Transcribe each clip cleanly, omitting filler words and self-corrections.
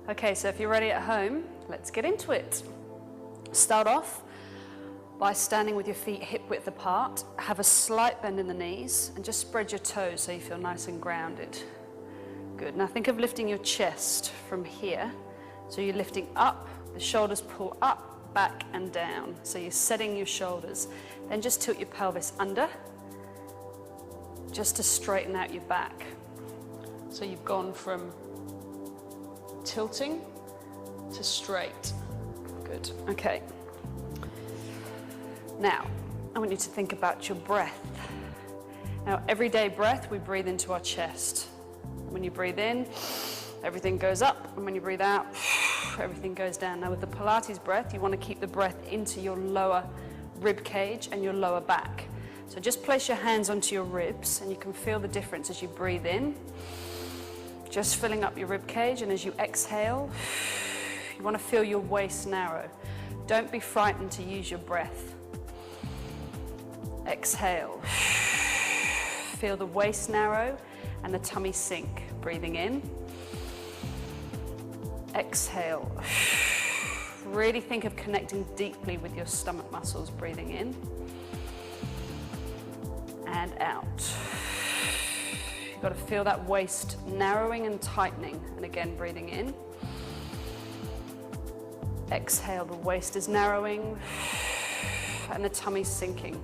Okay, so if you're ready at home, let's get into it. Start off by standing with your feet hip width apart. Have a slight bend in the knees and just spread your toes so you feel nice and grounded. Good. Now think of lifting your chest from here. So you're lifting up, the shoulders pull up, back and down. So you're setting your shoulders. Then just tilt your pelvis under, just to straighten out your back. So you've gone from tilting to straight. Good. Okay. Now, I want you to think about your breath. Now, everyday breath, we breathe into our chest. When you breathe in, everything goes up, and when you breathe out, everything goes down. Now, with the Pilates breath, you want to keep the breath into your lower rib cage and your lower back. So just place your hands onto your ribs, and you can feel the difference as you breathe in, just filling up your rib cage, and as you exhale, you want to feel your waist narrow. Don't be frightened to use your breath. Exhale. Feel the waist narrow and the tummy sink. Breathing in. Exhale. Really think of connecting deeply with your stomach muscles. Breathing in and out. You've got to feel that waist narrowing and tightening. And again, breathing in. Exhale, the waist is narrowing and the tummy's sinking.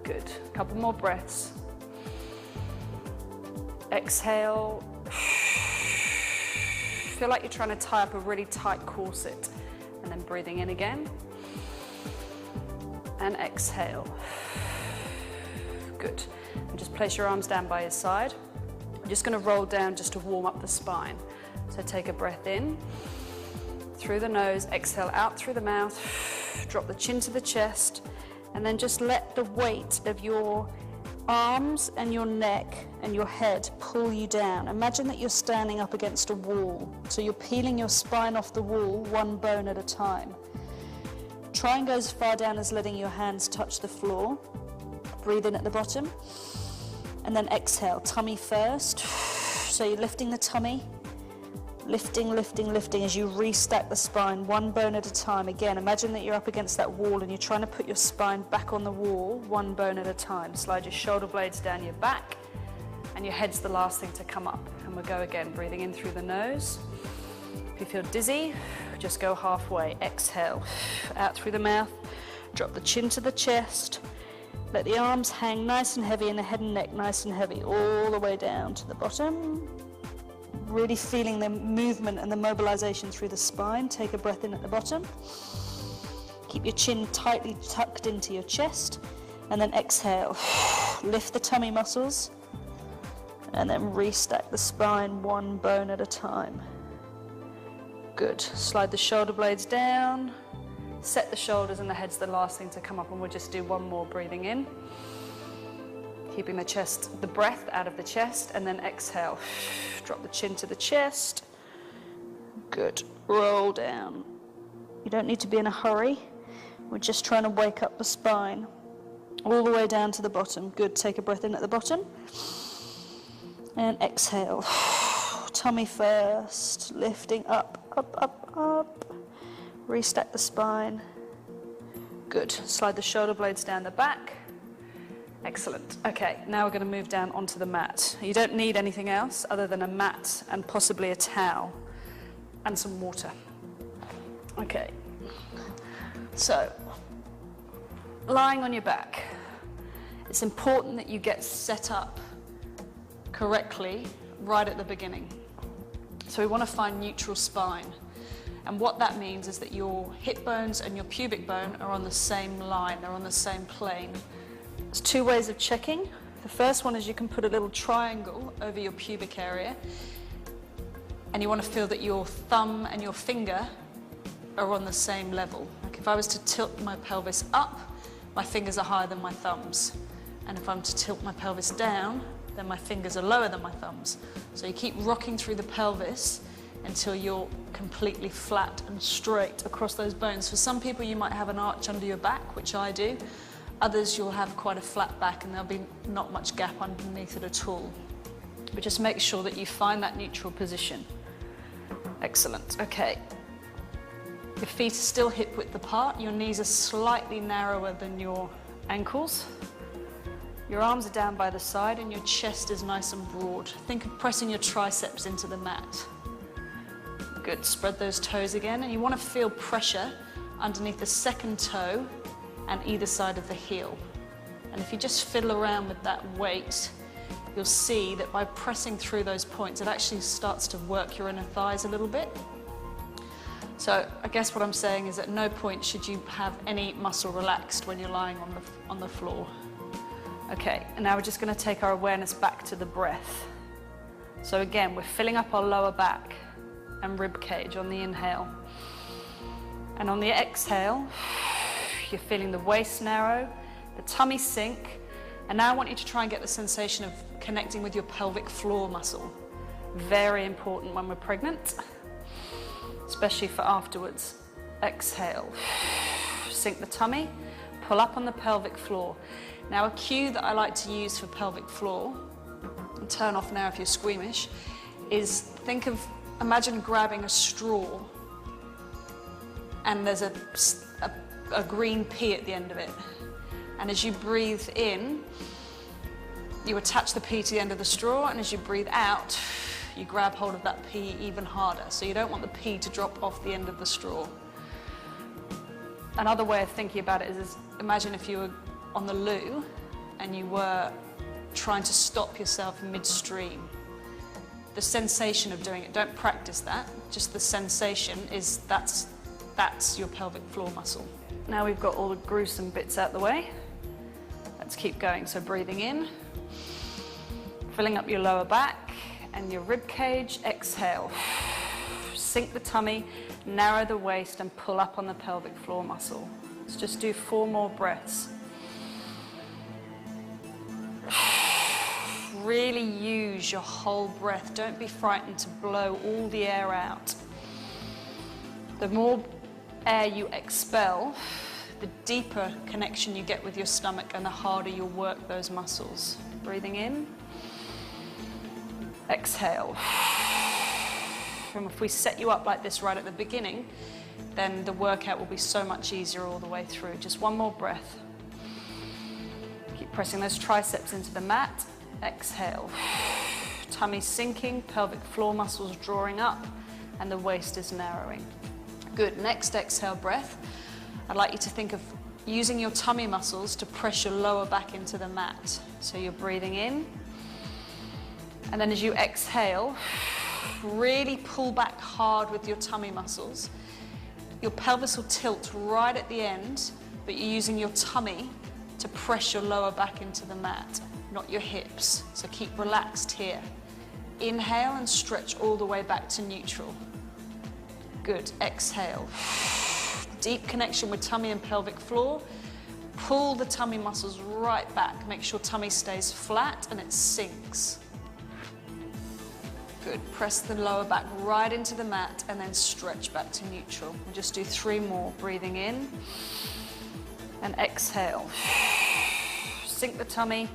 Good. A couple more breaths. Exhale. Feel like you're trying to tie up a really tight corset. And then breathing in again. And exhale. Good. And just place your arms down by your side. I'm just going to roll down just to warm up the spine. So take a breath in. Through the nose, exhale out through the mouth. Drop the chin to the chest. And then just let the weight of your arms and your neck and your head pull you down. Imagine that you're standing up against a wall. So you're peeling your spine off the wall, one bone at a time. Try and go as far down as letting your hands touch the floor. Breathe in at the bottom. And then exhale, tummy first. So you're lifting the tummy. Lifting, lifting, lifting as you restack the spine, one bone at a time. Again, imagine that you're up against that wall and you're trying to put your spine back on the wall, one bone at a time. Slide your shoulder blades down your back and your head's the last thing to come up. And we'll go again, breathing in through the nose. If you feel dizzy, just go halfway. Exhale, out through the mouth. Drop the chin to the chest. Let the arms hang nice and heavy and the head and neck nice and heavy, all the way down to the bottom. Really feeling the movement and the mobilization through the spine. Take a breath in at the bottom. Keep your chin tightly tucked into your chest. And then exhale. Lift the tummy muscles. And then restack the spine one bone at a time. Good. Slide the shoulder blades down. Set the shoulders and the head's the last thing to come up. And we'll just do one more, breathing in. Keeping the chest, the breath out of the chest, and then exhale. Drop the chin to the chest. Good. Roll down. You don't need to be in a hurry. We're just trying to wake up the spine. All the way down to the bottom. Good. Take a breath in at the bottom. And exhale. Tummy first. Lifting up, up, up, up. Restack the spine. Good. Slide the shoulder blades down the back. Excellent. Okay, now we're going to move down onto the mat. You don't need anything else other than a mat and possibly a towel and some water. Okay, so lying on your back, it's important that you get set up correctly right at the beginning. So we want to find neutral spine. And what that means is that your hip bones and your pubic bone are on the same line, they're on the same plane. There's two ways of checking. The first one is you can put a little triangle over your pubic area and you want to feel that your thumb and your finger are on the same level. Like if I was to tilt my pelvis up, my fingers are higher than my thumbs. And if I'm to tilt my pelvis down, then my fingers are lower than my thumbs. So you keep rocking through the pelvis until you're completely flat and straight across those bones. For some people you might have an arch under your back, which I do. Others you'll have quite a flat back and there'll be not much gap underneath it at all. But just make sure that you find that neutral position. Excellent, okay. Your feet are still hip width apart, your knees are slightly narrower than your ankles. Your arms are down by the side and your chest is nice and broad. Think of pressing your triceps into the mat. Good, spread those toes again, and you want to feel pressure underneath the second toe and either side of the heel. And if you just fiddle around with that weight, you'll see that by pressing through those points, it actually starts to work your inner thighs a little bit. So I guess what I'm saying is at no point should you have any muscle relaxed when you're lying on the floor. Okay, and now we're just going to take our awareness back to the breath. So again, we're filling up our lower back and rib cage on the inhale. And on the exhale, you're feeling the waist narrow, the tummy sink, and now I want you to try and get the sensation of connecting with your pelvic floor muscle. Very important when we're pregnant, especially for afterwards. Exhale, sink the tummy, pull up on the pelvic floor. Now a cue that I like to use for pelvic floor, and turn off now if you're squeamish, is imagine grabbing a straw and there's a green pea at the end of it. And as you breathe in, you attach the pea to the end of the straw, and as you breathe out, you grab hold of that pea even harder. So you don't want the pea to drop off the end of the straw. Another way of thinking about it is imagine if you were on the loo and you were trying to stop yourself midstream. The sensation of doing it, don't practice that, just the sensation is that's your pelvic floor muscle. Now we've got all the gruesome bits out the way. Let's keep going. So breathing in, filling up your lower back and your rib cage. Exhale, sink the tummy, narrow the waist and pull up on the pelvic floor muscle. Let's just do 4 more breaths. Really use your whole breath. Don't be frightened to blow all the air out. The more air you expel, the deeper connection you get with your stomach and the harder you'll work those muscles. Breathing in, exhale. And if we set you up like this right at the beginning, then the workout will be so much easier all the way through. Just 1 more breath. Keep pressing those triceps into the mat. Exhale. Tummy sinking, pelvic floor muscles drawing up, and the waist is narrowing. Good. Next exhale breath. I'd like you to think of using your tummy muscles to press your lower back into the mat. So you're breathing in, and then as you exhale, really pull back hard with your tummy muscles. Your pelvis will tilt right at the end, but you're using your tummy to press your lower back into the mat, not your hips. So keep relaxed here. Inhale and stretch all the way back to neutral. Good. Exhale. Deep connection with tummy and pelvic floor. Pull the tummy muscles right back. Make sure tummy stays flat and it sinks. Good. Press the lower back right into the mat and then stretch back to neutral. We'll just do 3 more. Breathing in and exhale. Sink the tummy.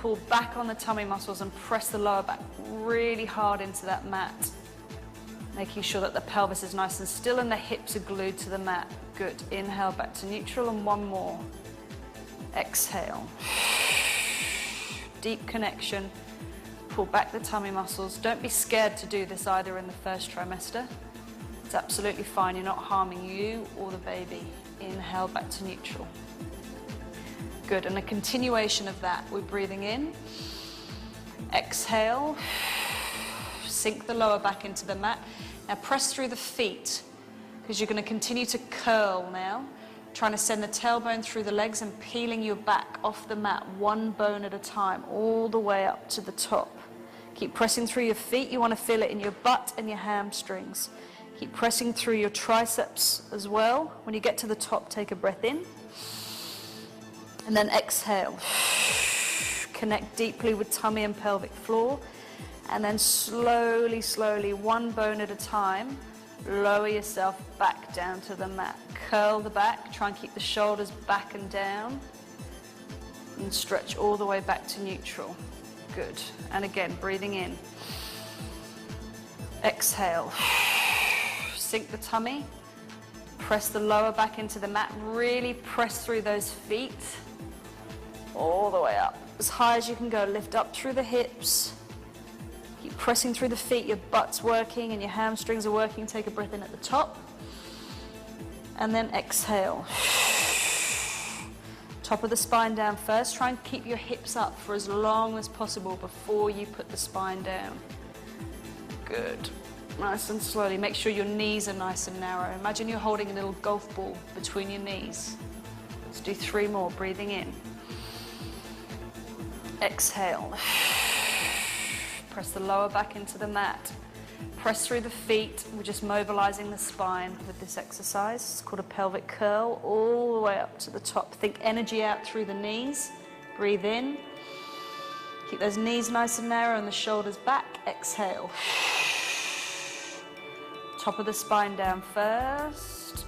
Pull back on the tummy muscles and press the lower back really hard into that mat. Making sure that the pelvis is nice and still and the hips are glued to the mat. Good. Inhale back to neutral and 1 more. Exhale. Deep connection. Pull back the tummy muscles. Don't be scared to do this either in the first trimester. It's absolutely fine. You're not harming you or the baby. Inhale back to neutral. Good. And a continuation of that. We're breathing in. Exhale. Sink the lower back into the mat. Now press through the feet because you're going to continue to curl now, trying to send the tailbone through the legs and peeling your back off the mat 1 bone at a time all the way up to the top. Keep pressing through your feet. You want to feel it in your butt and your hamstrings. Keep pressing through your triceps as well. When you get to the top, take a breath in and then exhale. Connect deeply with tummy and pelvic floor. And then slowly, slowly, 1 bone at a time, lower yourself back down to the mat. Curl the back, try and keep the shoulders back and down, and stretch all the way back to neutral. Good. And again, breathing in. Exhale. Sink the tummy. Press the lower back into the mat. Really press through those feet. All the way up. As high as you can go. Lift up through the hips. Keep pressing through the feet. Your butt's working and your hamstrings are working. Take a breath in at the top. And then exhale. Top of the spine down first. Try and keep your hips up for as long as possible before you put the spine down. Good. Nice and slowly. Make sure your knees are nice and narrow. Imagine you're holding a little golf ball between your knees. Let's do 3 more. Breathing in. Exhale. Press the lower back into the mat. Press through the feet. We're just mobilizing the spine with this exercise. It's called a pelvic curl, all the way up to the top. Think energy out through the knees. Breathe in. Keep those knees nice and narrow and the shoulders back. Exhale. Top of the spine down first.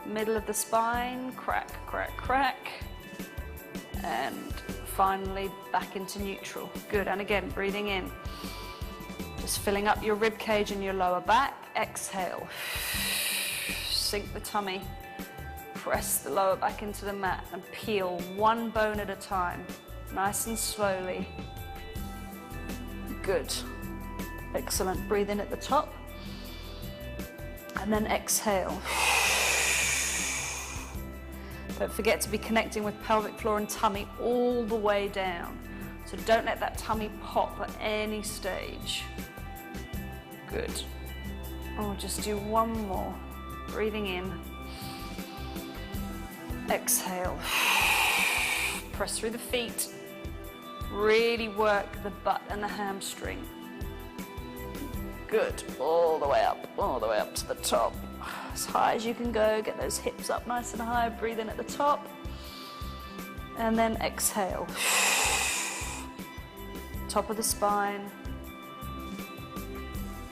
Middle of the spine. Crack, crack, crack. And finally back into neutral. Good. And again, breathing in. Just filling up your rib cage and your lower back. Exhale. Sink the tummy. Press the lower back into the mat and peel one bone at a time. Nice and slowly. Good. Excellent. Breathe in at the top. And then exhale. Don't forget to be connecting with pelvic floor and tummy all the way down. So don't let that tummy pop at any stage. Good. And we'll just do one more. Breathing in. Exhale. Press through the feet. Really work the butt and the hamstring. Good. All the way up to the top. As high as you can go. Get those hips up nice and high. Breathe in at the top. And then exhale. Top of the spine.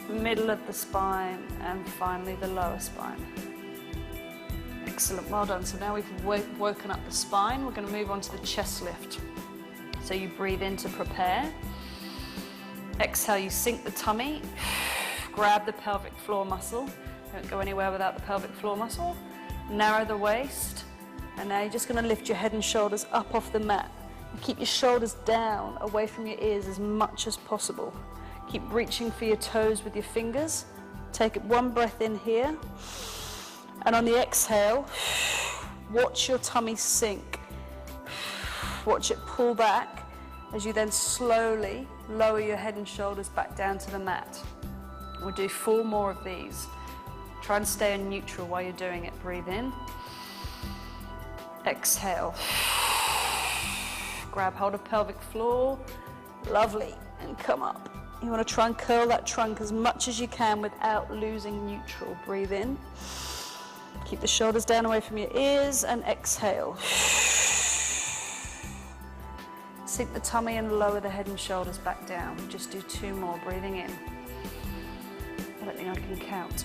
Middle of the spine. And finally the lower spine. Excellent. Well done. So now we've woken up the spine. We're going to move on to the chest lift. So you breathe in to prepare. Exhale, you sink the tummy. Grab the pelvic floor muscle. Don't go anywhere without the pelvic floor muscle. Narrow the waist. And now you're just going to lift your head and shoulders up off the mat. And keep your shoulders down, away from your ears as much as possible. Keep reaching for your toes with your fingers. Take one breath in here. And on the exhale, watch your tummy sink. Watch it pull back as you then slowly lower your head and shoulders back down to the mat. We'll do 4 more of these. Try and stay in neutral while you're doing it. Breathe in. Exhale. Grab hold of pelvic floor. Lovely. And come up. You want to try and curl that trunk as much as you can without losing neutral. Breathe in. Keep the shoulders down away from your ears and exhale. Sink the tummy and lower the head and shoulders back down. Just do 2 more. Breathing in. I don't think I can count.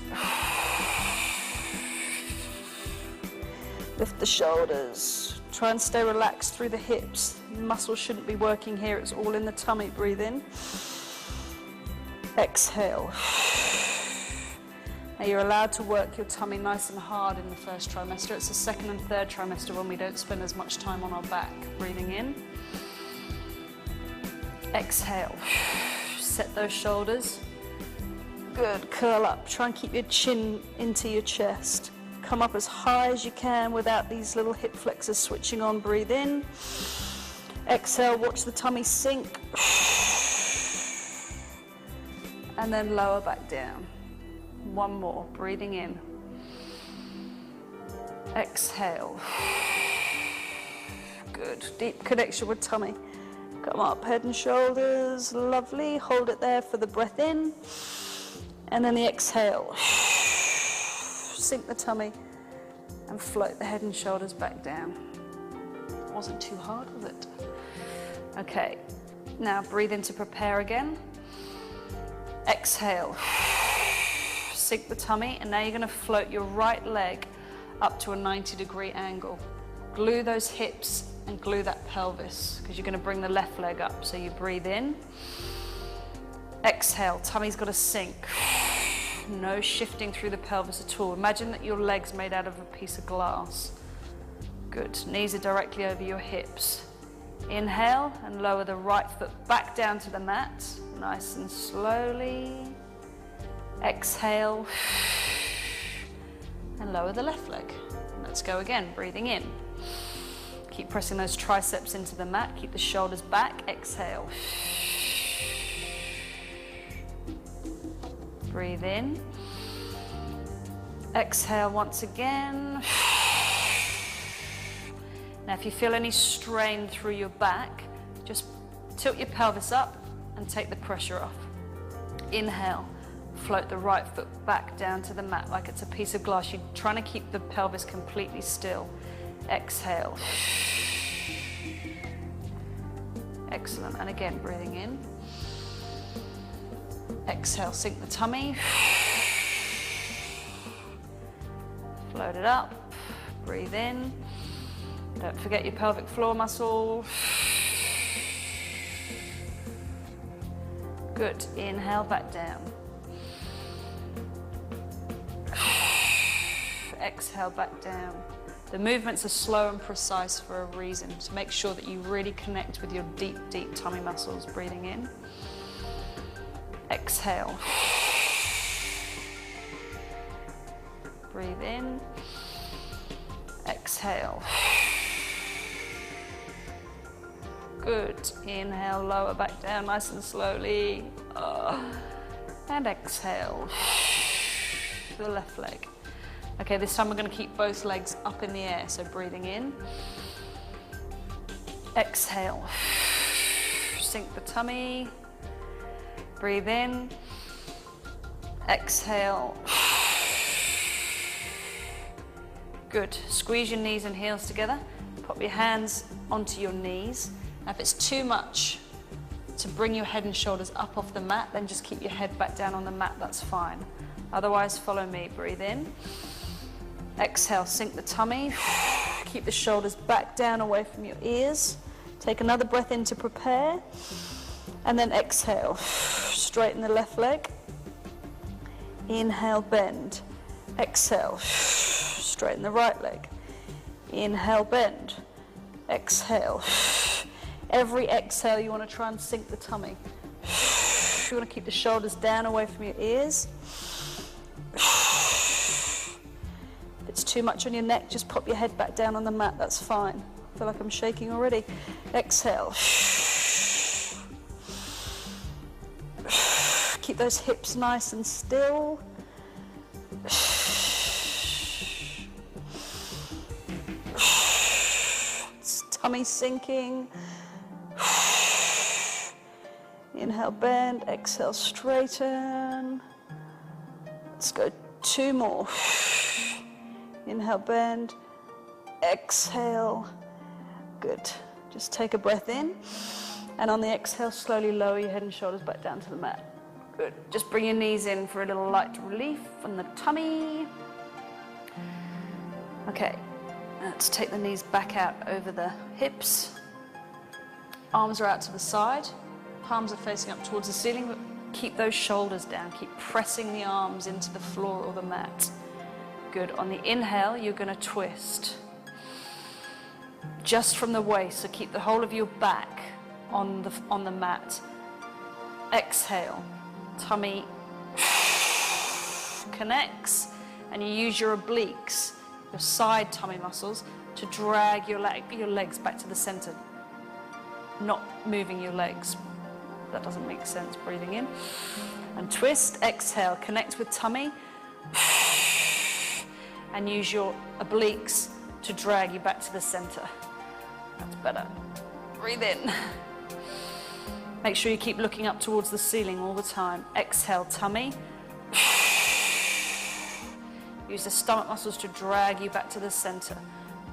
Lift the shoulders. Try and stay relaxed through the hips. Muscles shouldn't be working here. It's all in the tummy. Breathe in. Exhale. Now you're allowed to work your tummy nice and hard in the first trimester. It's the second and third trimester when we don't spend as much time on our back. Breathing in. Exhale. Set those shoulders. Good. Curl up. Try and keep your chin into your chest. Come up as high as you can without these little hip flexors switching on. Breathe in. Exhale. Watch the tummy sink. And then lower back down. 1 more. Breathing in. Exhale. Good. Deep connection with tummy. Come up, head and shoulders. Lovely. Hold it there for the breath in. And then the exhale. Sink the tummy and float the head and shoulders back down. Wasn't too hard, was it? Okay. Now breathe in to prepare again. Exhale. Sink the tummy, and now you're going to float your right leg up to a 90-degree angle. Glue those hips and glue that pelvis, because you're going to bring the left leg up. So you breathe in. Exhale, tummy's got to sink. No shifting through the pelvis at all. Imagine that your leg's made out of a piece of glass. Good, knees are directly over your hips. Inhale and lower the right foot back down to the mat, nice and slowly. Exhale and lower the left leg. Let's go again, breathing in. Keep pressing those triceps into the mat, keep the shoulders back, exhale. Breathe in. Exhale once again. Now if you feel any strain through your back, just tilt your pelvis up and take the pressure off. Inhale, float the right foot back down to the mat like it's a piece of glass. You're trying to keep the pelvis completely still. Exhale. Excellent, and again, breathing in. Exhale, sink the tummy. Float it up, breathe in. Don't forget your pelvic floor muscle. Good, inhale, back down. Exhale, back down. The movements are slow and precise for a reason, to make sure that you really connect with your deep, deep tummy muscles. Breathing in. Exhale. Breathe in. Exhale. Good. Inhale, lower back down nice and slowly. And exhale. The left leg. Okay, this time we're going to keep both legs up in the air, so breathing in. Exhale. Sink the tummy. Breathe in. Exhale. Good. Squeeze your knees and heels together. Pop your hands onto your knees. Now if it's too much to bring your head and shoulders up off the mat, then just keep your head back down on the mat, that's fine. Otherwise, follow me. Breathe in. Exhale, sink the tummy. Keep the shoulders back down away from your ears. Take another breath in to prepare. And then exhale. Straighten the left leg. Inhale, bend. Exhale. Straighten the right leg. Inhale, bend. Exhale. Every exhale, you want to try and sink the tummy. You want to keep the shoulders down away from your ears. If it's too much on your neck, just pop your head back down on the mat, that's fine. I feel like I'm shaking already. Exhale. Keep those hips nice and still. Tummy sinking. Inhale, bend. Exhale, straighten. Let's go 2 more. Inhale, bend. Exhale. Good. Just take a breath in. And on the exhale, slowly lower your head and shoulders back down to the mat. Good. Just bring your knees in for a little light relief on the tummy. Okay. Let's take the knees back out over the hips. Arms are out to the side. Palms are facing up towards the ceiling, but keep those shoulders down. Keep pressing the arms into the floor or the mat. Good. On the inhale, you're going to twist. Just from the waist, so keep the whole of your back on the mat. Exhale. Tummy connects, and you use your obliques, your side tummy muscles, to drag your legs back to the center, not moving your legs. That doesn't make sense. Breathing in and twist. Exhale, connect with tummy, and use your obliques to drag you back to the center. That's better. Breathe in. Make sure you keep looking up towards the ceiling all the time. Exhale, tummy. Use the stomach muscles to drag you back to the center.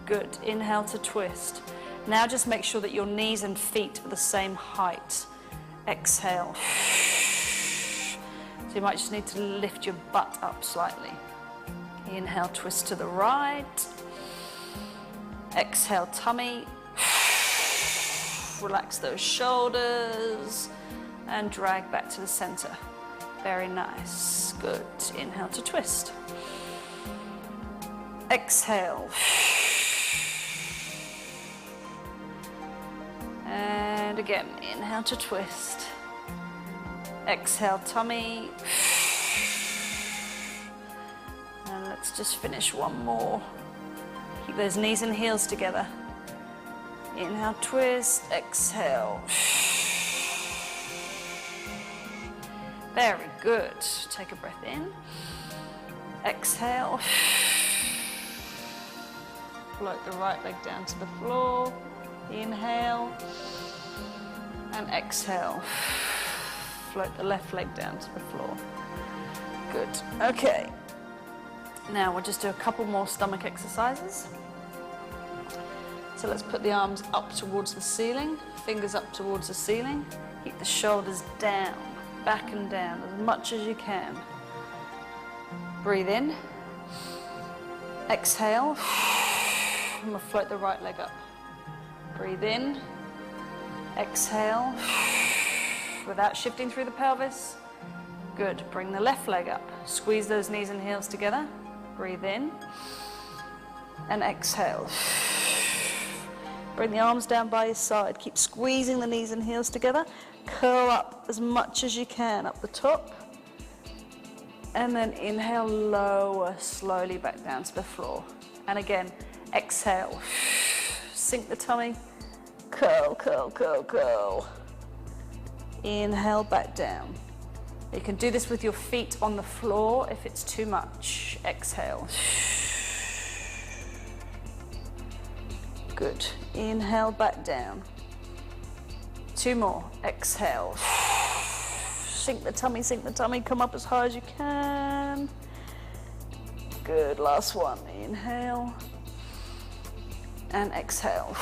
Good. Inhale to twist. Now just make sure that your knees and feet are the same height. Exhale. So you might just need to lift your butt up slightly. Inhale, twist to the right. Exhale, tummy. Relax those shoulders. and drag back to the center. Very nice. Good. Inhale to twist. Exhale. And again, inhale to twist. Exhale, tummy. And let's just finish one more. Keep those knees and heels together. Inhale, twist, exhale. Very good. Take a breath in. Exhale. Float the right leg down to the floor. Inhale. And exhale. Float the left leg down to the floor. Good. Okay. Now we'll just do a couple more stomach exercises. So let's put the arms up towards the ceiling, fingers up towards the ceiling. Keep the shoulders down, back and down as much as you can. Breathe in. Exhale. And we'll float the right leg up. Breathe in. Exhale. Without shifting through the pelvis. Good. Bring the left leg up. Squeeze those knees and heels together. Breathe in. And exhale. Bring the arms down by your side. Keep squeezing the knees and heels together. Curl up as much as you can up the top. And then inhale, lower slowly back down to the floor. And again, exhale. Sink the tummy. Curl, curl, curl, curl. Inhale, back down. You can do this with your feet on the floor if it's too much. Exhale. Good. Inhale, back down. Two more. Exhale. Sink the tummy, come up as high as you can. Good. Last one. Inhale. And exhale.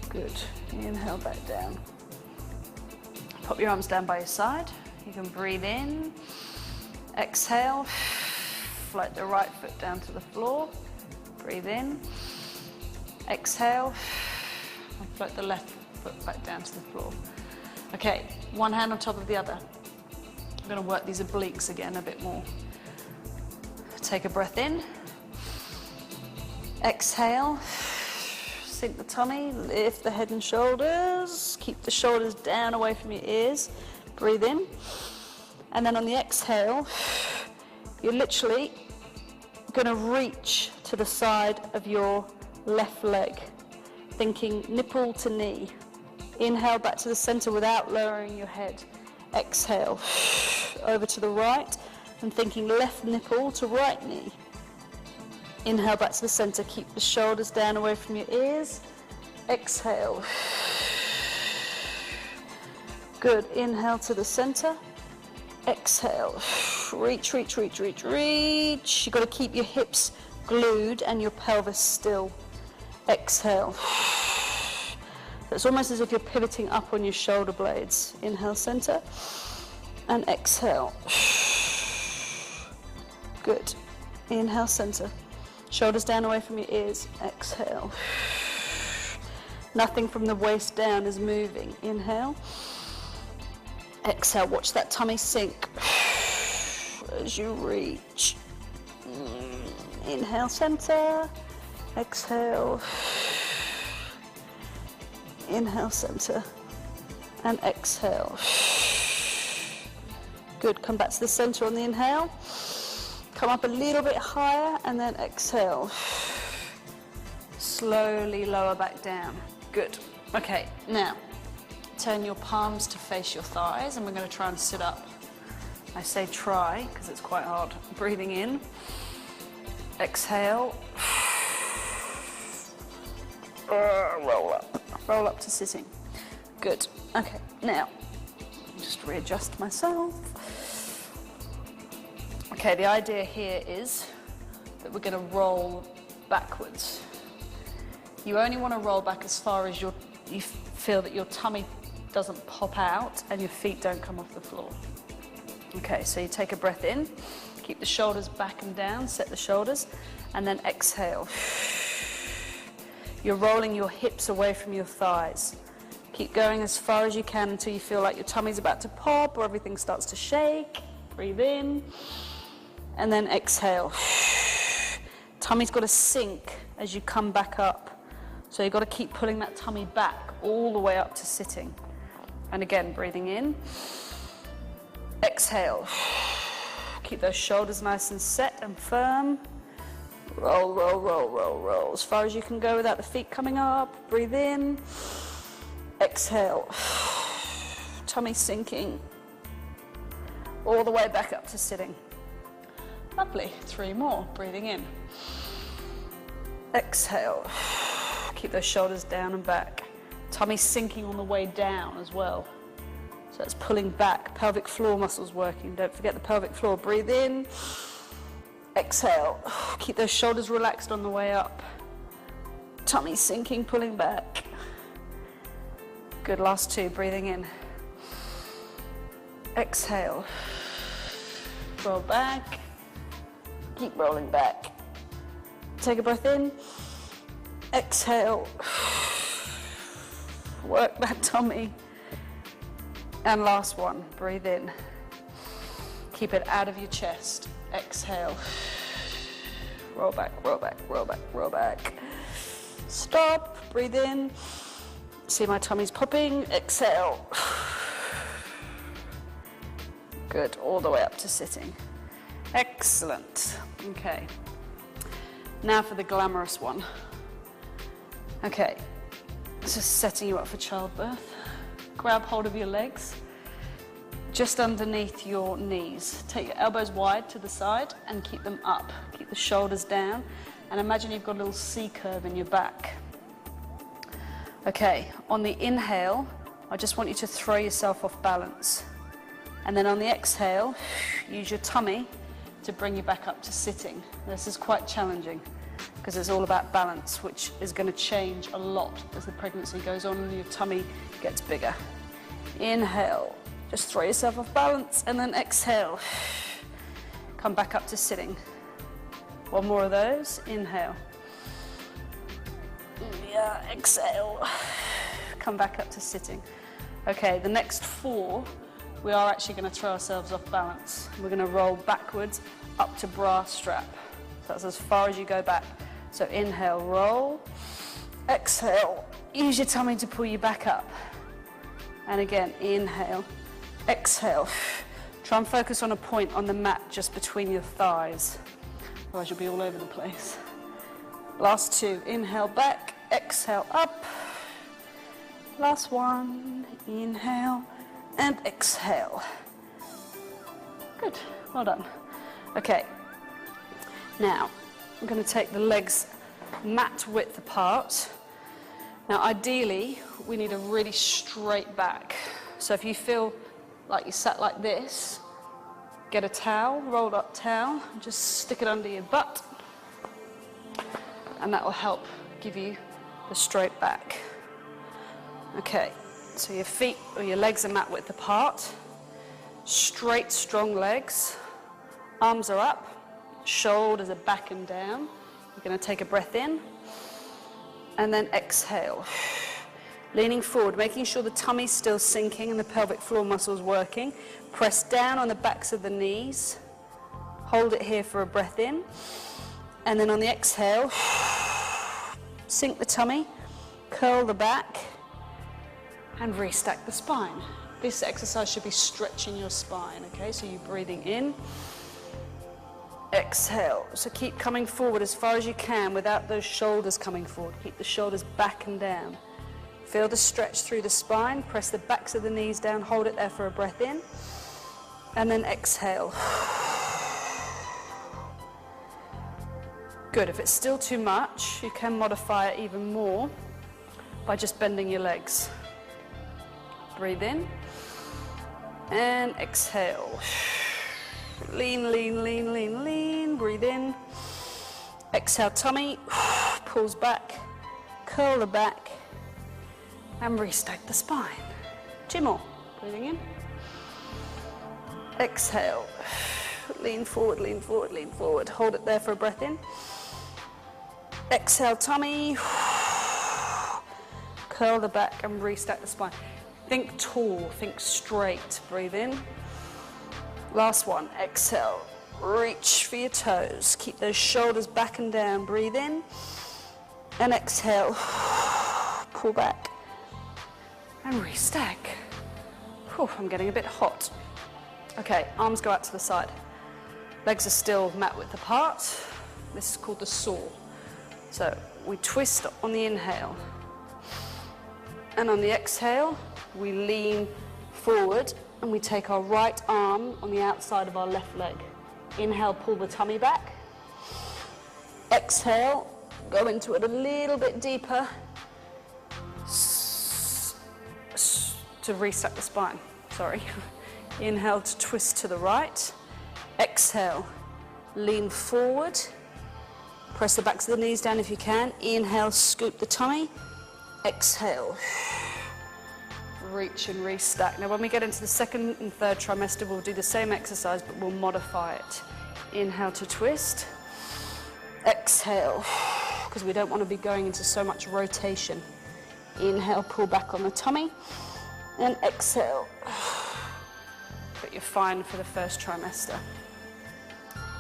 Good. Inhale, back down. Pop your arms down by your side. You can breathe in. Exhale. Float the right foot down to the floor. Breathe in. Exhale. And float the left foot back down to the floor. Okay, one hand on top of the other. I'm going to work these obliques again a bit more. Take a breath in. Exhale. Sink the tummy, lift the head and shoulders. Keep the shoulders down away from your ears. Breathe in. And then on the exhale, you're literally going to reach to the side of your left leg, thinking nipple to knee. Inhale back to the center without lowering your head. Exhale, over to the right and thinking left nipple to right knee. Inhale back to the center, keep the shoulders down away from your ears. Exhale. Good, inhale to the center. Exhale. Reach, reach, reach, reach, reach. You've got to keep your hips glued and your pelvis still. Exhale. It's almost as if you're pivoting up on your shoulder blades. Inhale, center. And exhale. Good. Inhale, center. Shoulders down away from your ears. Exhale. Nothing from the waist down is moving. Inhale. Exhale. Watch that tummy sink as you reach. Inhale, center. Exhale. Inhale, center. And exhale. Good. Come back to the center on the inhale. Come up a little bit higher and then exhale. Slowly lower back down. Good. Okay, now turn your palms to face your thighs and we're going to try and sit up. I say try because it's quite hard. Breathing in. Exhale. Roll up. Roll up to sitting. Good. Okay, now just readjust myself. Okay, the idea here is that we're going to roll backwards. You only want to roll back as far as you feel that your tummy doesn't pop out and your feet don't come off the floor. Okay, so you take a breath in, keep the shoulders back and down, set the shoulders, and then exhale. You're rolling your hips away from your thighs. Keep going as far as you can until you feel like your tummy's about to pop or everything starts to shake. Breathe in, and then exhale. Tummy's got to sink as you come back up. So you've got to keep pulling that tummy back all the way up to sitting. And again, breathing in. Exhale. Keep those shoulders nice and set and firm. Roll, roll, roll, roll, roll. As far as you can go without the feet coming up. Breathe in. Exhale. Tummy sinking. All the way back up to sitting. Lovely. 3 more. Breathing in. Exhale. Keep those shoulders down and back. Tummy sinking on the way down as well. So it's pulling back. Pelvic floor muscles working. Don't forget the pelvic floor. Breathe in. Exhale. Keep those shoulders relaxed on the way up. Tummy sinking, pulling back. Good. Last 2. Breathing in. Exhale. Roll back. Keep rolling back. Take a breath in. Exhale. Work that tummy. And last one. Breathe in. Keep it out of your chest. Exhale. Roll back, roll back, roll back, roll back. Stop. Breathe in. See my tummy's popping. Exhale. Good. All the way up to sitting. Excellent. Okay. Now for the glamorous one. Okay. This is setting you up for childbirth. Grab hold of your legs just underneath your knees. Take your elbows wide to the side and keep them up. Keep the shoulders down and imagine you've got a little C curve in your back. Okay, on the inhale, I just want you to throw yourself off balance. And then on the exhale, use your tummy to bring you back up to sitting. This is quite challenging because it's all about balance, which is going to change a lot as the pregnancy goes on and your tummy gets bigger. Inhale, just throw yourself off balance, and then exhale. Come back up to sitting. 1 more of those. Inhale. Yeah, exhale. Come back up to sitting. Okay, the next 4, we are actually going to throw ourselves off balance. We're going to roll backwards up to bra strap. So that's as far as you go back. So inhale, roll. Exhale, use your tummy to pull you back up. And again, inhale, exhale. Try and focus on a point on the mat just between your thighs. Otherwise you'll be all over the place. Last 2, inhale back, exhale up. Last 1, inhale and exhale. Good, well done. Okay, now I'm going to take the legs mat width apart. Now ideally we need a really straight back. So if you feel like you sat like this, get a towel, rolled up towel, and just stick it under your butt, and that will help give you the straight back. Okay, so your feet or your legs are mat width apart, straight strong legs, arms are up, shoulders are back and down. You're going to take a breath in and then exhale. Leaning forward, making sure the tummy's still sinking and the pelvic floor muscles working. Press down on the backs of the knees. Hold it here for a breath in. And then on the exhale, sink the tummy, curl the back, and restack the spine. This exercise should be stretching your spine, okay? So you're breathing in. Exhale. So keep coming forward as far as you can without those shoulders coming forward. Keep the shoulders back and down. Feel the stretch through the spine. Press the backs of the knees down. Hold it there for a breath in. And then exhale. Good. If it's still too much, you can modify it even more by just bending your legs. Breathe in. And exhale. Lean, lean, lean, lean, lean. Breathe in. Exhale, tummy pulls back. Curl the back. And restack the spine. 2 more. Breathing in. Exhale. Lean forward, lean forward, lean forward. Hold it there for a breath in. Exhale, tummy. curl the back and restack the spine. Think tall, think straight. Breathe in. Last one, exhale. Reach for your toes. Keep those shoulders back and down. Breathe in and exhale. Pull back and restack. Whew, I'm getting a bit hot. Okay, arms go out to the side. Legs are still mat width apart. This is called the saw. So we twist on the inhale. And on the exhale, we lean forward and we take our right arm on the outside of our left leg. Inhale, pull the tummy back. Exhale, go into it a little bit deeper to reset the spine. Sorry. Inhale to twist to the right. Exhale, lean forward. Press the backs of the knees down if you can. Inhale, scoop the tummy. Exhale. Reach and restack. Now when we get into the second and third trimester, we'll do the same exercise, but we'll modify it. Inhale to twist. Exhale, because we don't want to be going into so much rotation. Inhale, pull back on the tummy. And exhale. But you're fine for the first trimester.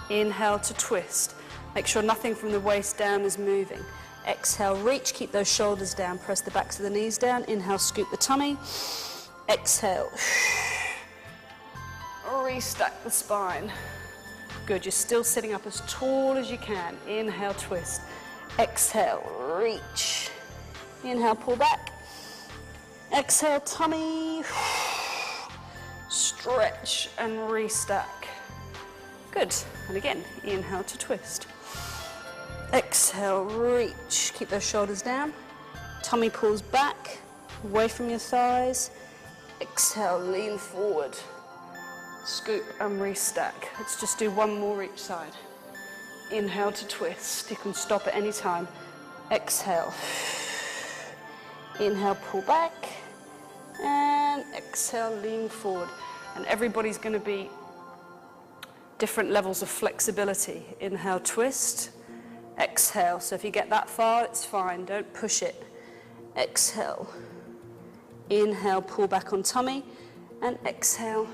Inhale to twist. Make sure nothing from the waist down is moving. Exhale, reach, keep those shoulders down, press the backs of the knees down. Inhale, scoop the tummy. Exhale. Restack the spine. Good, you're still sitting up as tall as you can. Inhale, twist. Exhale, reach. Inhale, pull back. Exhale, tummy. Stretch and restack. Good, and again, inhale to twist. Exhale, reach. Keep those shoulders down. Tummy pulls back, away from your thighs. Exhale, lean forward. Scoop and restack. Let's just do one more each side. Inhale to twist. You can stop at any time. Exhale. Inhale, pull back. And exhale, lean forward. And everybody's going to be different levels of flexibility. Inhale, twist. Exhale. So if you get that far, it's fine. Don't push it. Exhale. Inhale, pull back on tummy. And exhale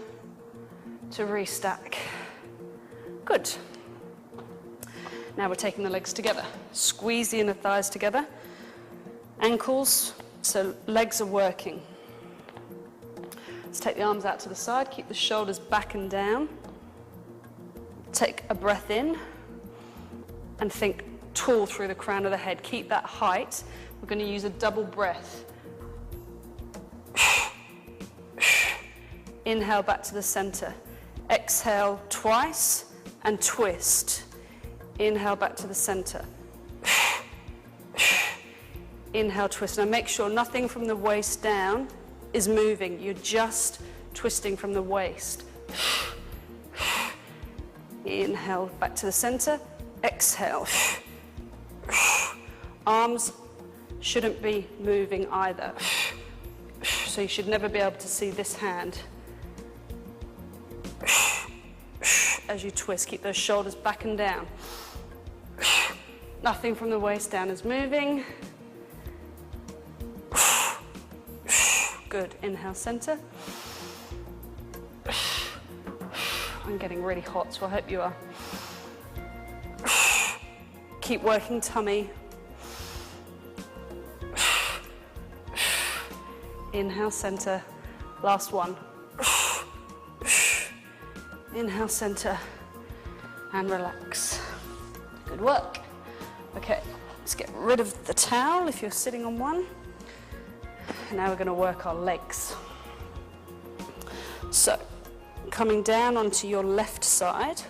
to restack. Good. Now we're taking the legs together. Squeeze the inner thighs together. Ankles, so legs are working. Let's take the arms out to the side. Keep the shoulders back and down. Take a breath in and think tall through the crown of the head. Keep that height. We're going to use a double breath. Inhale back to the center. Exhale twice and twist. Inhale back to the center. Inhale, twist. Now make sure nothing from the waist down is moving. You're just twisting from the waist. Inhale back to the center. Exhale. Arms shouldn't be moving either. So you should never be able to see this hand. As you twist, keep those shoulders back and down. Nothing from the waist down is moving. Good. Inhale, center. I'm getting really hot, so I hope you are. Keep working tummy. Inhale, center. Last one. Inhale, center, and relax. Good work. Okay, let's get rid of the towel if you're sitting on one. Now we're going to work our legs. So, coming down onto your left side,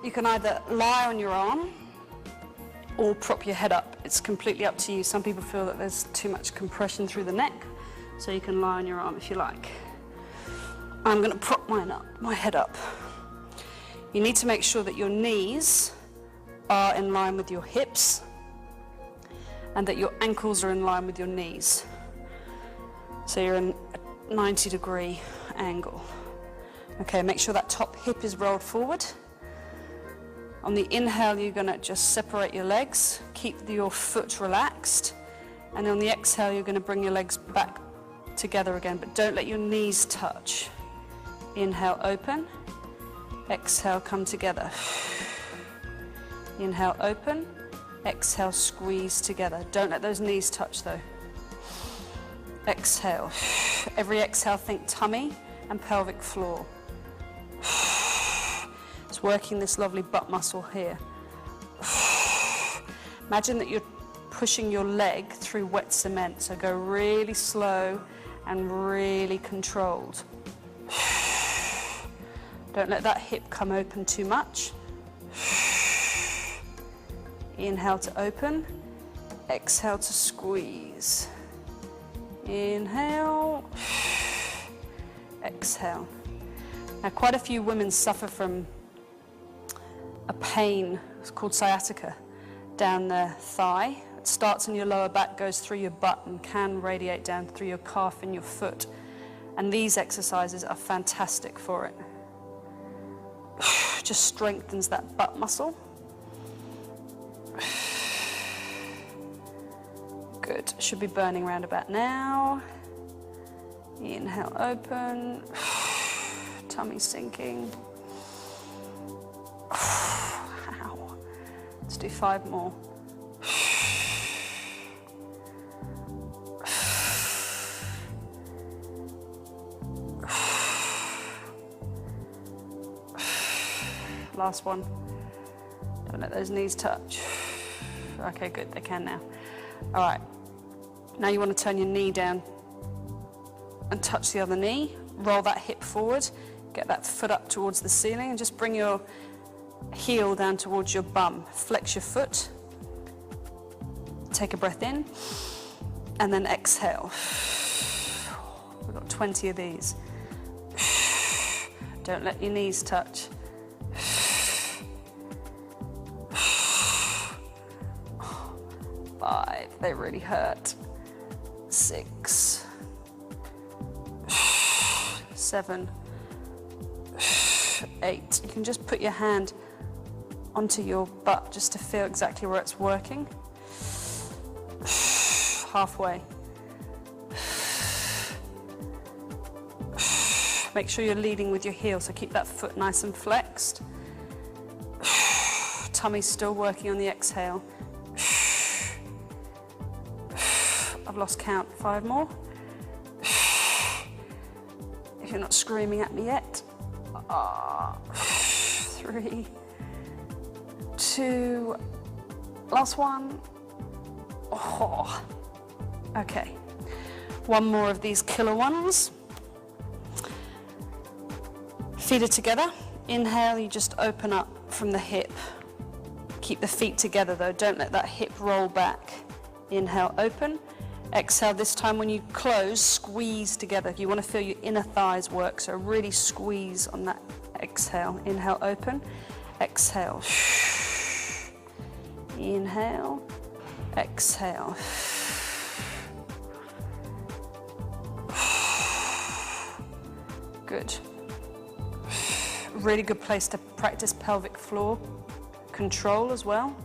you can either lie on your arm or prop your head up. It's completely up to you. Some people feel that there's too much compression through the neck, so you can lie on your arm if you like. I'm going to prop my head up. You need to make sure that your knees are in line with your hips and that your ankles are in line with your knees. So you're in a 90-degree angle. Okay, make sure that top hip is rolled forward. On the inhale, you're going to just separate your legs, keep your foot relaxed. And on the exhale, you're going to bring your legs back together again, but don't let your knees touch. Inhale, open. Exhale, come together. Inhale, open. Exhale, squeeze together. Don't let those knees touch though. Exhale. Every exhale, think tummy and pelvic floor. It's working this lovely butt muscle here. Imagine that you're pushing your leg through wet cement, so go really slow and really controlled. Don't let that hip come open too much. Inhale to open, exhale to squeeze. Inhale, exhale. Now quite a few women suffer from a pain, it's called sciatica, down their thigh. It starts in your lower back, goes through your butt and can radiate down through your calf and your foot. And these exercises are fantastic for it. Just strengthens that butt muscle. Good, should be burning around about now. Inhale, open. Tummy sinking. Ow. Let's do 5 more. Last one. Don't let those knees touch. Okay, good, they can now. All right, now you want to turn your knee down and touch the other knee. Roll that hip forward, get that foot up towards the ceiling and just bring your heel down towards your bum. Flex your foot. Take a breath in and then exhale. We've got 20 of these. Don't let your knees touch. 5, they really hurt. 6, 7, 8. You can just put your hand onto your butt just to feel exactly where it's working. Halfway. Make sure you're leading with your heel, so keep that foot nice and flexed. Tummy's still working on the exhale. I've lost count. 5 more. If you're not screaming at me yet. 3, 2, last one. Oh. Okay, 1 more of these killer ones. Feet are together. Inhale, you just open up from the hip. Keep the feet together though, don't let that hip roll back. Inhale, open. Exhale, this time when you close, squeeze together. You want to feel your inner thighs work, so really squeeze on that exhale. Inhale, open. Exhale. Inhale. Exhale. Good. Really good place to practice pelvic floor control as well,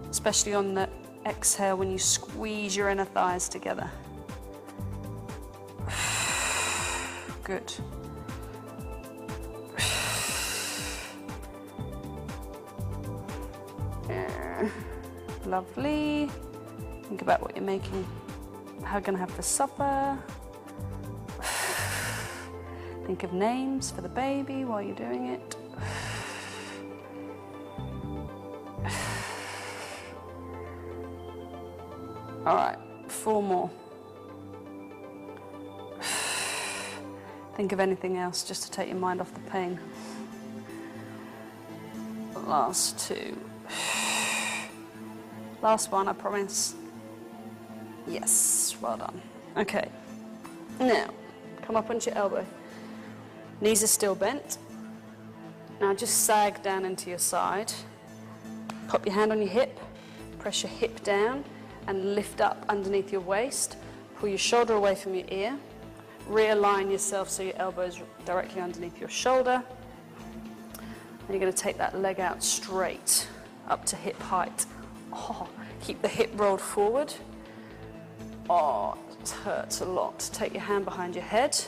especially on the exhale when you squeeze your inner thighs together. Good. Lovely. Think about what you're making, how you're going to have for supper. Think of names for the baby while you're doing it. All right, 4 more. Think of anything else just to take your mind off the pain. Last 2. Last one, I promise. Yes, well done. Okay, now come up onto your elbow. Knees are still bent. Now just sag down into your side. Pop your hand on your hip, press your hip down and lift up underneath your waist. Pull your shoulder away from your ear. Realign yourself so your elbow is directly underneath your shoulder. And you're going to take that leg out straight, up to hip height. Oh, keep the hip rolled forward. Oh, it hurts a lot. Take your hand behind your head.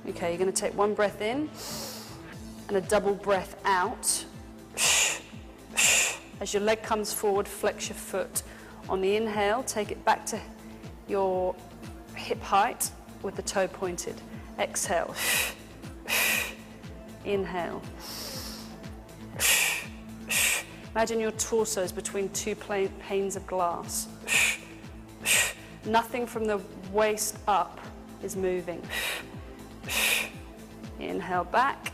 Okay, you're going to take one breath in and a double breath out. As your leg comes forward, flex your foot. On the inhale, take it back to your hip height with the toe pointed. Exhale. Inhale. Imagine your torso is between two panes of glass. Nothing from the waist up is moving. Inhale back.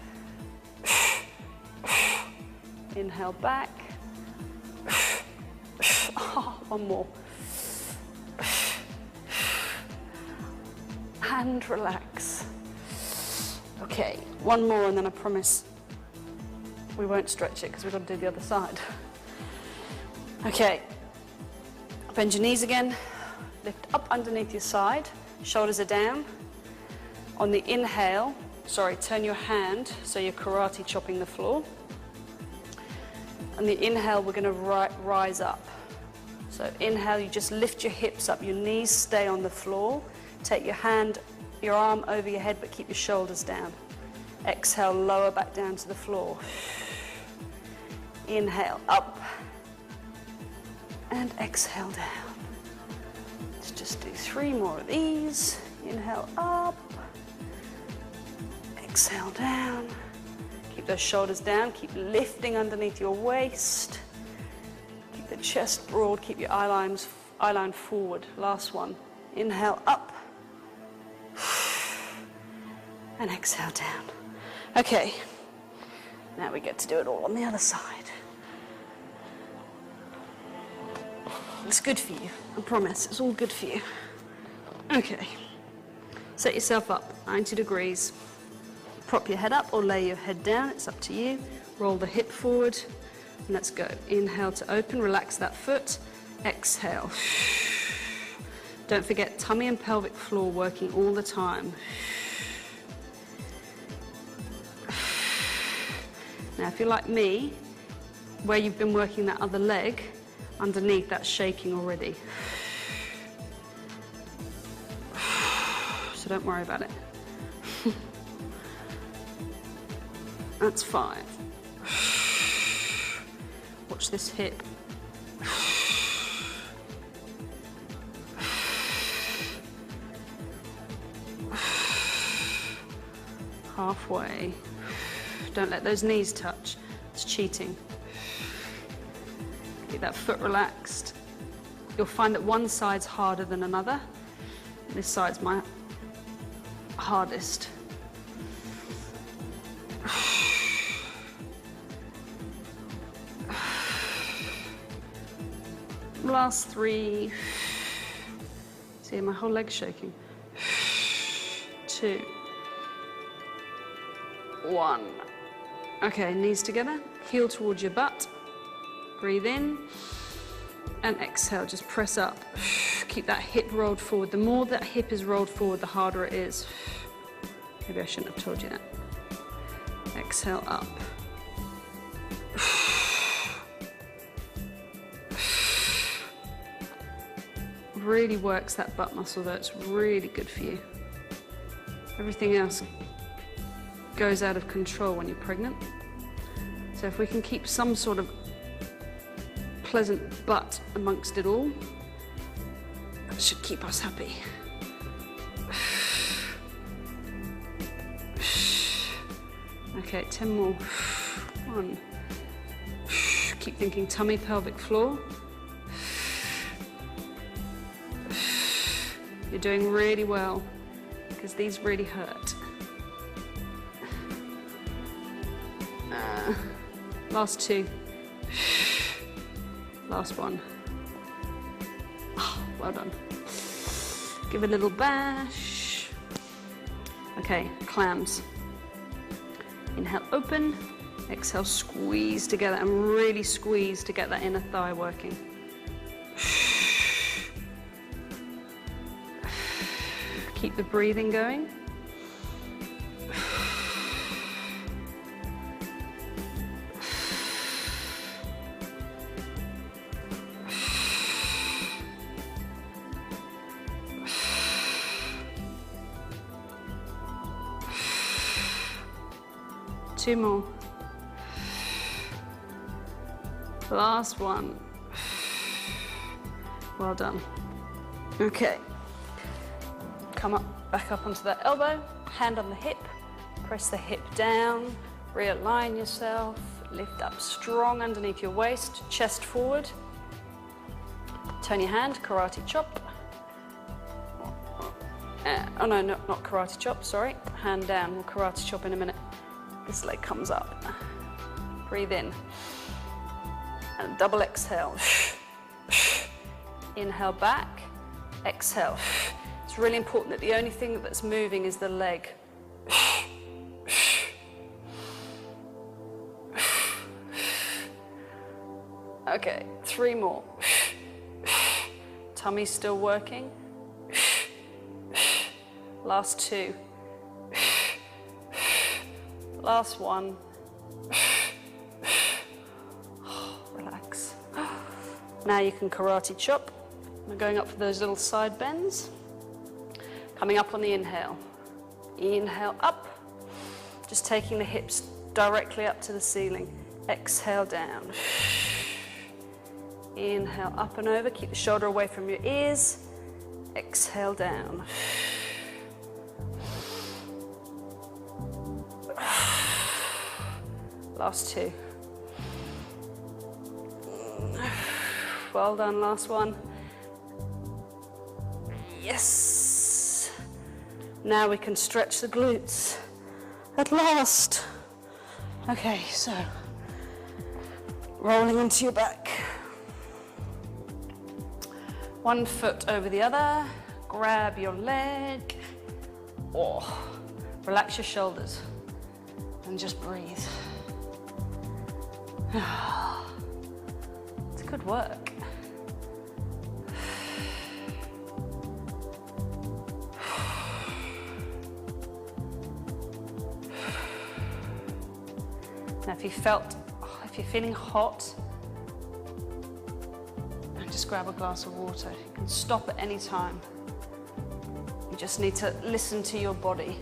Inhale back. Oh, one more. And relax. Okay, one more and then I promise we won't stretch it because we've got to do the other side. Okay, bend your knees again, lift up underneath your side, shoulders are down. On the inhale, turn your hand so you're karate chopping the floor. On the inhale, we're going to rise up. So inhale, you just lift your hips up, your knees stay on the floor. Take your arm over your head, but keep your shoulders down. Exhale, lower back down to the floor. Inhale, up. And exhale down. Let's just do 3 more of these. Inhale, up. Exhale, down. Keep those shoulders down. Keep lifting underneath your waist. Keep the chest broad. Keep your eye line forward. Last one. Inhale, up. And exhale down. Okay, now we get to do it all on the other side. It's good for you, I promise, it's all good for you. Okay, set yourself up, 90 degrees. Prop your head up or lay your head down, it's up to you. Roll the hip forward, and let's go. Inhale to open, relax that foot. Exhale. Don't forget tummy and pelvic floor working all the time. Now, if you're like me, where you've been working that other leg, underneath that's shaking already. So don't worry about it. That's 5. Watch this hip. Halfway. Don't let those knees touch. It's cheating. Keep that foot relaxed. You'll find that one side's harder than another. This side's my hardest. Last 3. See, my whole leg's shaking. 2. 1. Okay, knees together, heel towards your butt. Breathe in and exhale, just press up. Keep that hip rolled forward. The more that hip is rolled forward, the harder it is. Maybe I shouldn't have told you that. Exhale up. Really works that butt muscle though, it's really good for you. Everything else goes out of control when you're pregnant. So if we can keep some sort of pleasant butt amongst it all, that should keep us happy. Okay, 10 more. 1. Keep thinking tummy, pelvic floor. You're doing really well, because these really hurt. Last 2. Last 1. Oh, well done. Give a little bash. Okay, clams. Inhale, open. Exhale, squeeze together and really squeeze to get that inner thigh working. Keep the breathing going. 2 more. Last one. Well done. Okay. Come up, back up onto that elbow, hand on the hip, press the hip down, realign yourself, lift up strong underneath your waist, chest forward. Turn your hand, karate chop. Oh no, not karate chop, sorry. Hand down, we'll karate chop in a minute. This leg comes up. Breathe in. And double exhale. Inhale back, exhale. It's really important that the only thing that's moving is the leg. Okay, 3 more. Tummy's still working. Last 2. Last 1. Relax. Now you can karate chop. We're going up for those little side bends. Coming up on the inhale. Inhale up. Just taking the hips directly up to the ceiling. Exhale down. Inhale up and over. Keep the shoulder away from your ears. Exhale down. Last 2. Well done, last one. Yes. Now we can stretch the glutes. At last. Okay, so rolling into your back. 1 foot over the other. Grab your leg. Oh, relax your shoulders and just breathe. It's good work. Now if you're feeling hot, just grab a glass of water. You can stop at any time. You just need to listen to your body.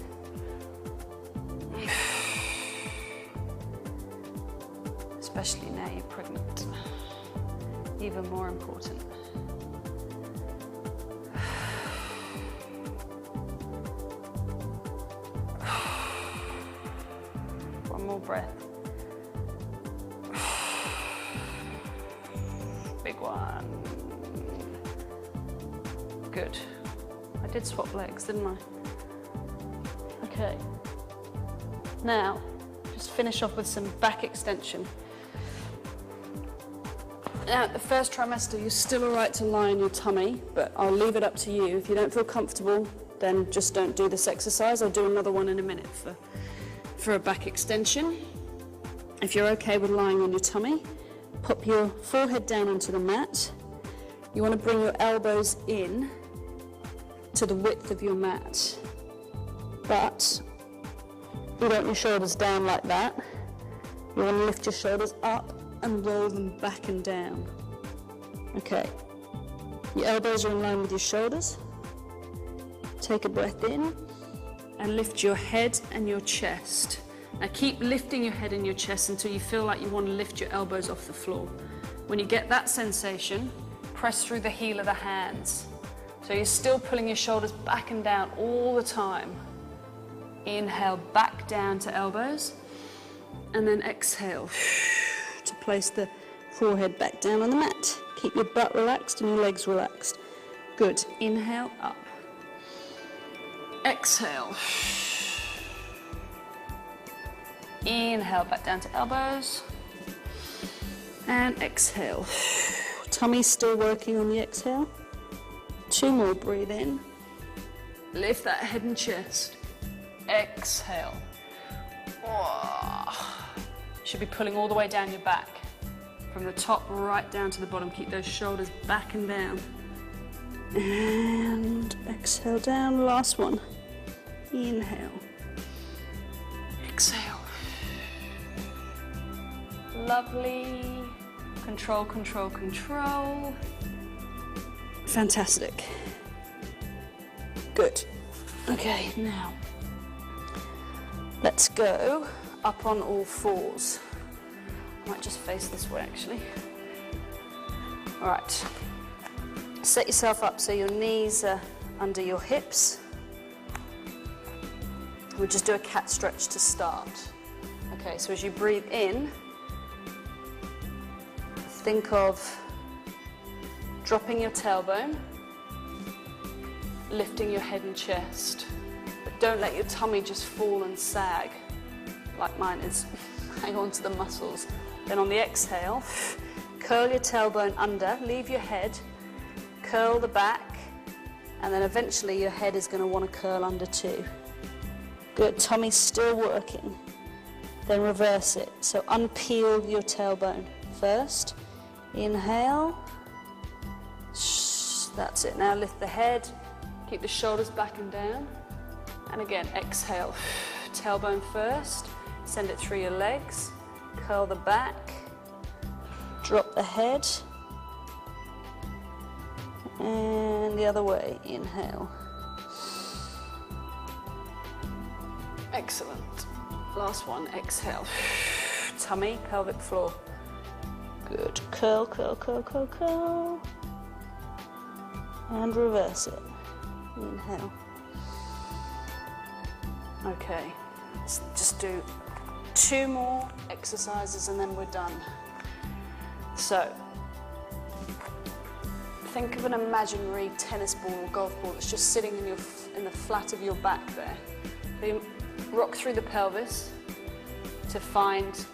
Especially now you're pregnant. Even more important. One more breath. Big one. Good. I did swap legs, didn't I? Okay. Now, just finish off with some back extension. Now, at the first trimester, you're still all right to lie on your tummy, but I'll leave it up to you. If you don't feel comfortable, then just don't do this exercise. I'll do another one in a minute for a back extension. If you're okay with lying on your tummy, pop your forehead down onto the mat. You want to bring your elbows in to the width of your mat, but you want your shoulders down like that. You want to lift your shoulders up and roll them back and down. Okay, your elbows are in line with your shoulders. Take a breath in and lift your head and your chest. Now keep lifting your head and your chest until you feel like you want to lift your elbows off the floor. When you get that sensation, press through the heel of the hands. So you're still pulling your shoulders back and down all the time. Inhale back down to elbows, and then exhale to place the forehead back down on the mat. Keep your butt relaxed and your legs relaxed. Good. Inhale up. Exhale. Inhale back down to elbows. And exhale. Tummy's still working on the exhale. 2 more, breathe in. Lift that head and chest. Exhale. Should be pulling all the way down your back. From the top right down to the bottom. Keep those shoulders back and down. And exhale down, last one. Inhale. Exhale. Lovely. Control, control, control. Fantastic. Good. Okay, now let's go up on all fours. I might just face this way actually. All right, set yourself up so your knees are under your hips. We'll just do a cat stretch to start. Okay, so as you breathe in, think of dropping your tailbone, lifting your head and chest, but don't let your tummy just fall and sag like mine is. Hang on to the muscles. Then on the exhale, curl your tailbone under, leave your head, curl the back, and then eventually your head is going to want to curl under too. Good, tummy's still working. Then reverse it. So unpeel your tailbone first. Inhale. That's it. Now lift the head. Keep the shoulders back and down. And again, exhale. Tailbone first. Send it through your legs. Curl the back. Drop the head. And the other way. Inhale. Excellent. Last one, exhale. Tummy, pelvic floor. Good. Curl, curl, curl, curl, curl. And reverse it. Inhale. Okay, let's just do 2 more exercises and then we're done. So, think of an imaginary tennis ball or golf ball that's just sitting in the flat of your back there. So rock through the pelvis to find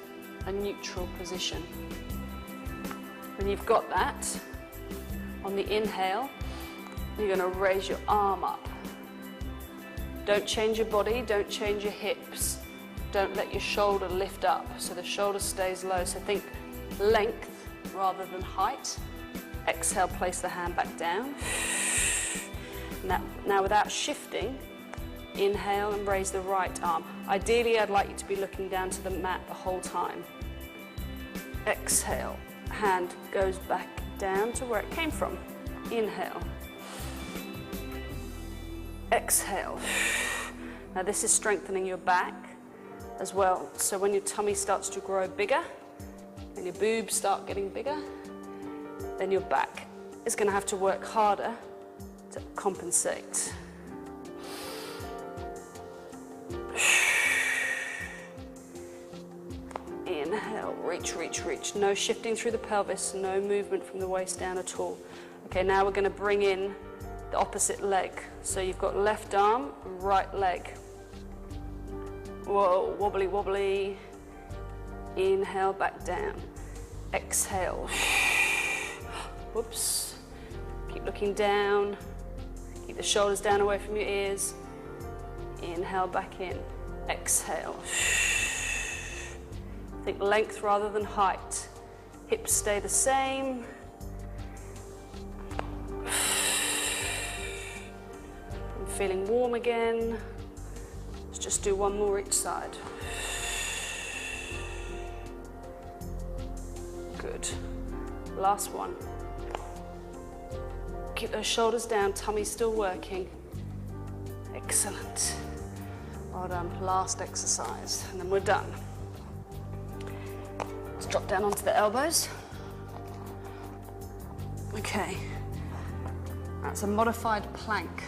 a neutral position. When you've got that, on the inhale, you're going to raise your arm up. Don't change your body, don't change your hips. Don't let your shoulder lift up, so the shoulder stays low. So think length rather than height. Exhale, place the hand back down. Now without shifting, inhale and raise the right arm. Ideally, I'd like you to be looking down to the mat the whole time. Exhale, hand goes back down to where it came from. Inhale. Exhale. Now this is strengthening your back as well. So when your tummy starts to grow bigger and your boobs start getting bigger, then your back is going to have to work harder to compensate. Inhale, reach, reach, reach. No shifting through the pelvis, no movement from the waist down at all. Okay, now we're going to bring in the opposite leg. So you've got left arm, right leg. Whoa, wobbly, wobbly. Inhale, back down. Exhale. Whoops. Keep looking down. Keep the shoulders down away from your ears. Inhale, back in. Exhale. Think length rather than height. Hips stay the same. I'm feeling warm again. Let's just do 1 more each side. Good. Last one. Keep those shoulders down, tummy still working. Excellent. Well done. Last exercise, and then we're done. Let's drop down onto the elbows. Okay. That's a modified plank.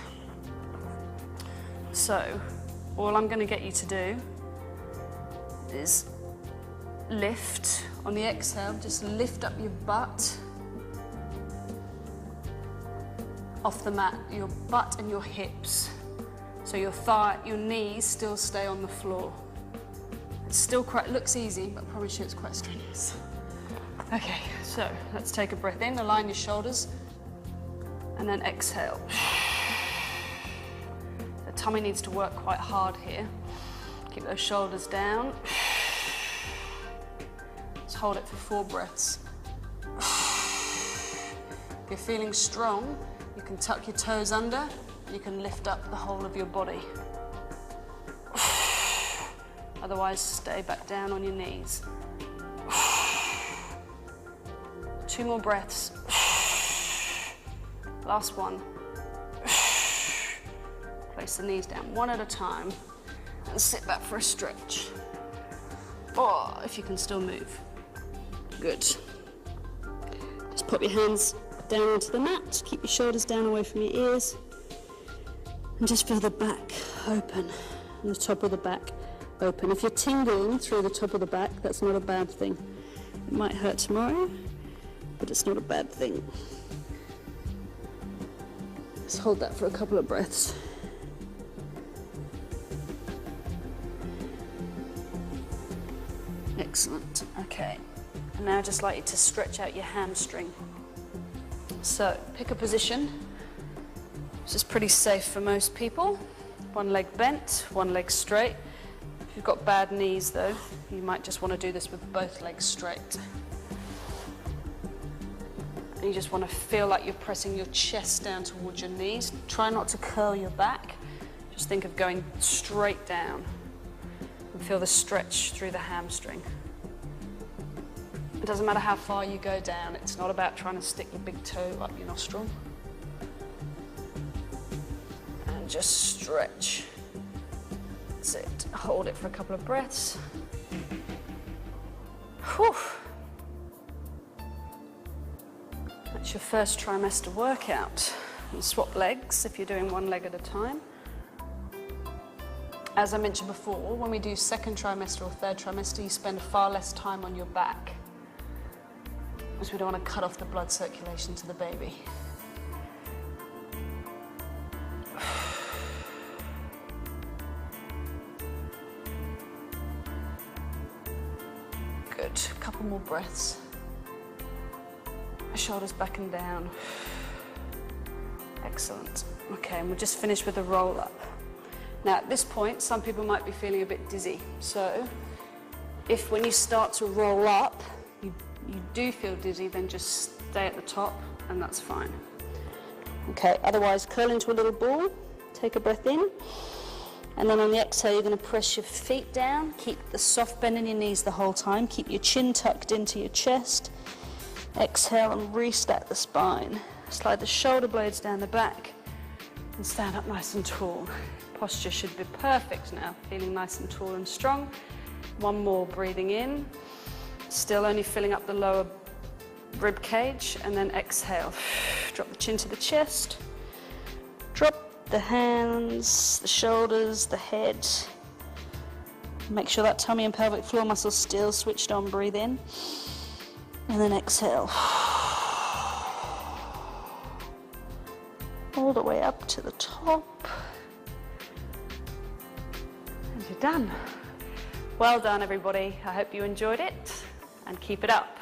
So, all I'm going to get you to do is lift. On the exhale, just lift up your butt off the mat, your butt and your hips. So your thigh, your knees still stay on the floor. It's still quite, looks easy, but I promise you it's quite strenuous. Okay, so let's take a breath in, align your shoulders, and then exhale. The tummy needs to work quite hard here. Keep those shoulders down. Let's hold it for 4 breaths. If you're feeling strong, you can tuck your toes under, you can lift up the whole of your body. Otherwise, stay back down on your knees. 2 more breaths. Last one. Place the knees down 1 at a time and sit back for a stretch. Oh, if you can still move. Good. Just pop your hands down onto the mat, keep your shoulders down away from your ears, and just feel the back open, and the top of the back open. If you're tingling through the top of the back, that's not a bad thing. It might hurt tomorrow, but it's not a bad thing. Just hold that for a couple of breaths. Excellent. Okay. And now I'd just like you to stretch out your hamstring. So pick a position. This is pretty safe for most people. One leg bent, one leg straight. If you've got bad knees though, you might just want to do this with both legs straight. And you just want to feel like you're pressing your chest down towards your knees. Try not to curl your back. Just think of going straight down. And feel the stretch through the hamstring. It doesn't matter how far you go down. It's not about trying to stick your big toe up your nostril. And just stretch. That's it. Hold it for a couple of breaths. Whew. That's your first trimester workout. And swap legs if you're doing one leg at a time. As I mentioned before, when we do second trimester or third trimester, you spend far less time on your back, because we don't want to cut off the blood circulation to the baby. Good, a couple more breaths. Shoulders back and down. Excellent. Okay, and we'll just finish with a roll up. Now at this point, some people might be feeling a bit dizzy. So if when you start to roll up, you do feel dizzy, then just stay at the top and that's fine. Okay, otherwise curl into a little ball, take a breath in, and then on the exhale you're going to press your feet down, keep the soft bend in your knees the whole time, keep your chin tucked into your chest. Exhale and restack the spine. Slide the shoulder blades down the back and stand up nice and tall. Posture should be perfect now, feeling nice and tall and strong. One more, breathing in, still only filling up the lower rib cage, and then exhale. Drop the chin to the chest, drop the hands, the shoulders, the head. Make sure that tummy and pelvic floor muscles still switched on, breathe in, and then exhale. All the way up to the top. You're done. Well done, everybody. I hope you enjoyed it and keep it up.